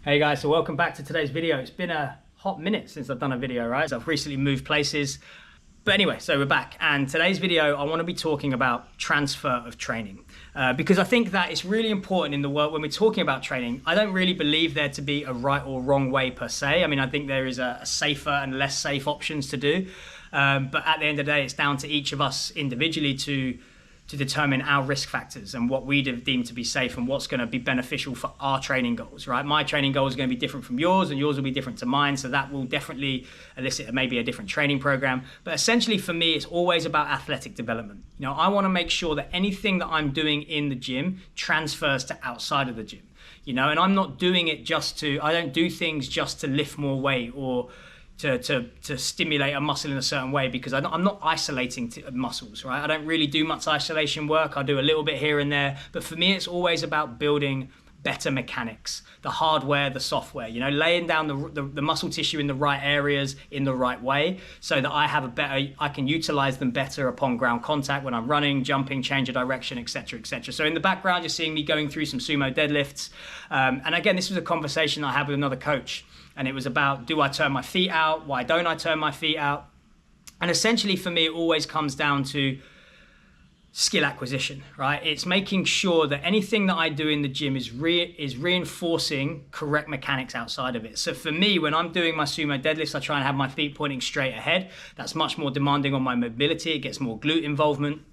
Hey guys, so welcome back to today's video. It's been a hot minute since I've done a video, right? So I've recently moved places. But anyway, so we're back, and today's video I want to be talking about transfer of training because I think that it's really important in the world when we're talking about training. I don't really believe there to be a right or wrong way per se. I mean, I think there is a safer and less safe options to do, but at the end of the day, it's down to each of us individually to determine our risk factors and what we deem to be safe and what's going to be beneficial for our training goals, right? My training goal is going to be different from yours, and yours will be different to mine, so that will definitely elicit maybe a different training program. But essentially for me, it's always about athletic development. You know, I want to make sure that anything that I'm doing in the gym transfers to outside of the gym, you know, and I'm not doing it I don't do things just to lift more weight or to stimulate a muscle in a certain way, because I'm not isolating muscles, right? I don't really do much isolation work. I do a little bit here and there, but for me, it's always about building better mechanics, the hardware, the software, you know, laying down the muscle tissue in the right areas in the right way so that I can utilize them better upon ground contact when I'm running, jumping, change of direction, etc., etc. So in the background, you're seeing me going through some sumo deadlifts. And again, this was a conversation I had with another coach, and it was about, do I turn my feet out? Why don't I turn my feet out? And essentially for me, it always comes down to skill acquisition, right? It's making sure that anything that I do in the gym is reinforcing correct mechanics outside of it. So for me, when I'm doing my sumo deadlifts, I try and have my feet pointing straight ahead. That's much more demanding on my mobility. It gets more glute involvement.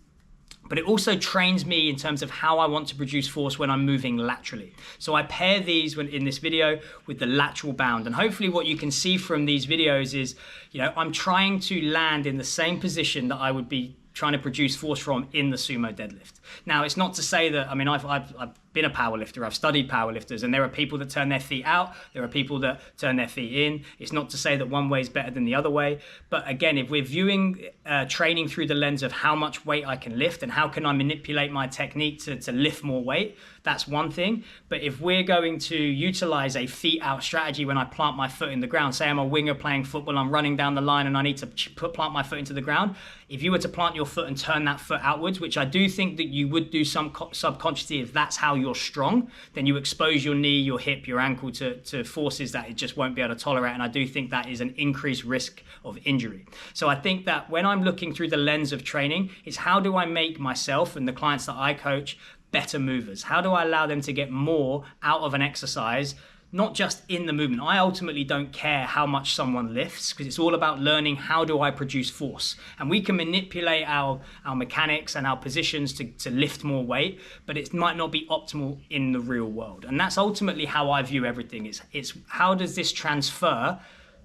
But it also trains me in terms of how I want to produce force when I'm moving laterally. So I pair these in this video with the lateral bound. And hopefully what you can see from these videos is, you know, I'm trying to land in the same position that I would be trying to produce force from in the sumo deadlift. Now, it's not to say that, I mean, I've been a powerlifter, I've studied powerlifters, and there are people that turn their feet out, there are people that turn their feet in. It's not to say that one way is better than the other way. But again, if we're viewing training through the lens of how much weight I can lift and how can I manipulate my technique to lift more weight, that's one thing. But if we're going to utilize a feet out strategy when I plant my foot in the ground, say I'm a winger playing football, I'm running down the line and I need to plant my foot into the ground. If you were to plant your foot and turn that foot outwards, which I do think that you would do subconsciously if that's how you're strong, then you expose your knee, your hip, your ankle to forces that it just won't be able to tolerate. And I do think that is an increased risk of injury. So I think that when I'm looking through the lens of training, it's how do I make myself and the clients that I coach better movers? How do I allow them to get more out of an exercise, not just in the movement? I ultimately don't care how much someone lifts, because it's all about learning how do I produce force. And we can manipulate our mechanics and our positions to lift more weight, but it might not be optimal in the real world. And that's ultimately how I view everything. It's how does this transfer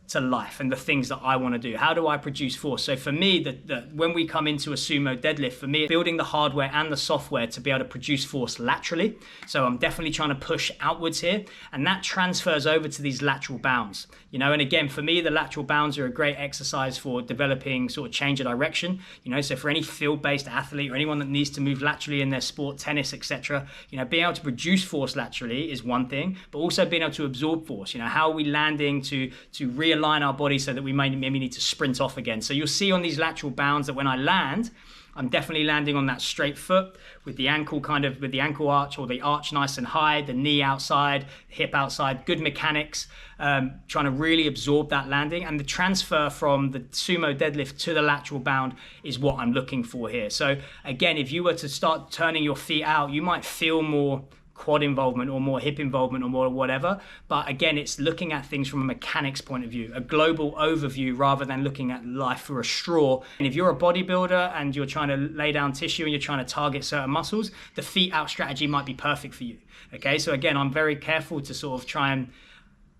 to life and the things that I want to do? How do I produce force? So for me, when we come into a sumo deadlift, for me, building the hardware and the software to be able to produce force laterally. So I'm definitely trying to push outwards here, and that transfers over to these lateral bounds. You know, and again, for me, the lateral bounds are a great exercise for developing sort of change of direction. You know, so for any field-based athlete or anyone that needs to move laterally in their sport, tennis, etc., you know, being able to produce force laterally is one thing, but also being able to absorb force. You know, how are we landing to realign our body so that we maybe need to sprint off again? So you'll see on these lateral bounds that when I land, I'm definitely landing on that straight foot with the ankle with the ankle arch, or the arch nice and high, the knee outside, hip outside, good mechanics, trying to really absorb that landing. And the transfer from the sumo deadlift to the lateral bound is what I'm looking for here. So again, if you were to start turning your feet out, you might feel more quad involvement or more hip involvement or more whatever. But again, it's looking at things from a mechanics point of view, a global overview, rather than looking at life through a straw. And if you're a bodybuilder and you're trying to lay down tissue and you're trying to target certain muscles, the feet out strategy might be perfect for you. Okay, so again, I'm very careful to sort of try and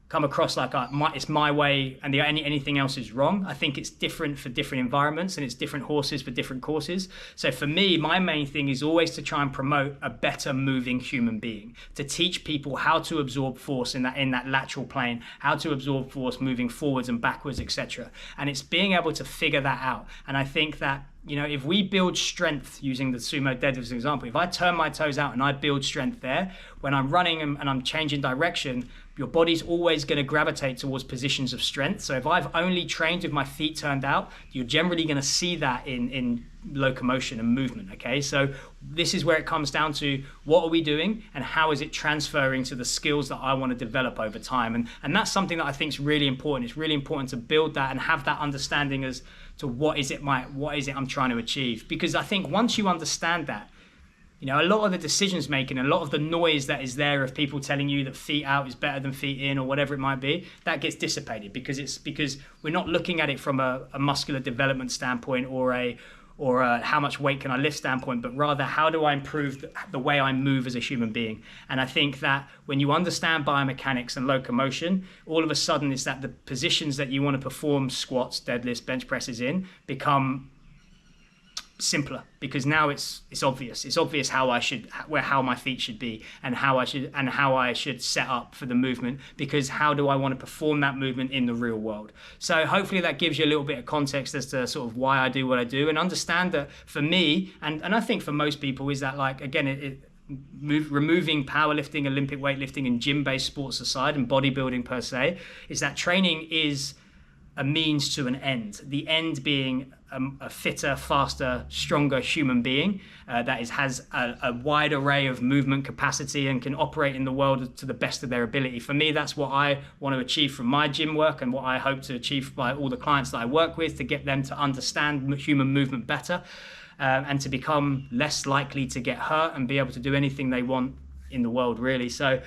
come across like it's my way and anything else is wrong. I think it's different for different environments and it's different horses for different courses. So for me, my main thing is always to try and promote a better moving human being, to teach people how to absorb force in that lateral plane, how to absorb force moving forwards and backwards, etc. And it's being able to figure that out. And I think that you know, if we build strength using the sumo deadlift as an example, if I turn my toes out and I build strength there, when I'm running and I'm changing direction, your body's always going to gravitate towards positions of strength. So if I've only trained with my feet turned out, you're generally going to see that in locomotion and movement. Okay, so this is where it comes down to what are we doing and how is it transferring to the skills that I want to develop over time. And that's something that I think is really important. It's really important to build that and have that understanding as to what is it I'm trying to achieve. Because I think once you understand that, you know, a lot of the decisions making, a lot of the noise that is there of people telling you that feet out is better than feet in or whatever it might be, that gets dissipated because we're not looking at it from a muscular development standpoint or a how much weight can I lift standpoint, but rather how do I improve the way I move as a human being. And I think that when you understand biomechanics and locomotion, all of a sudden it's that the positions that you want to perform squats, deadlifts, bench presses in become simpler, because now it's obvious how my feet should be and how I should set up for the movement, because how do I want to perform that movement in the real world. So hopefully that gives you a little bit of context as to sort of why I do what I do, and understand that for me and I think for most people is that, like, again, removing powerlifting, Olympic weightlifting and gym-based sports aside and bodybuilding per se, is that training is a means to an end. The end being a fitter, faster, stronger human being that has a wide array of movement capacity and can operate in the world to the best of their ability. For me, that's what I want to achieve from my gym work and what I hope to achieve by all the clients that I work with, to get them to understand human movement better and to become less likely to get hurt and be able to do anything they want in the world, really. So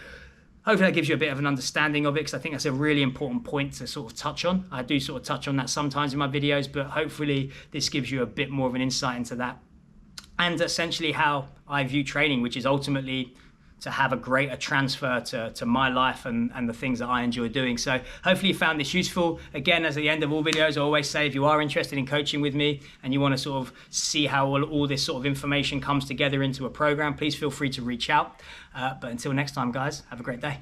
hopefully that gives you a bit of an understanding of it, because I think that's a really important point to sort of touch on. I do sort of touch on that sometimes in my videos, but hopefully this gives you a bit more of an insight into that. And essentially how I view training, which is ultimately to have a greater transfer to my life and the things that I enjoy doing. So hopefully you found this useful. Again, as at the end of all videos, I always say, if you are interested in coaching with me and you want to sort of see how all this sort of information comes together into a program, please feel free to reach out. But until next time, guys, have a great day.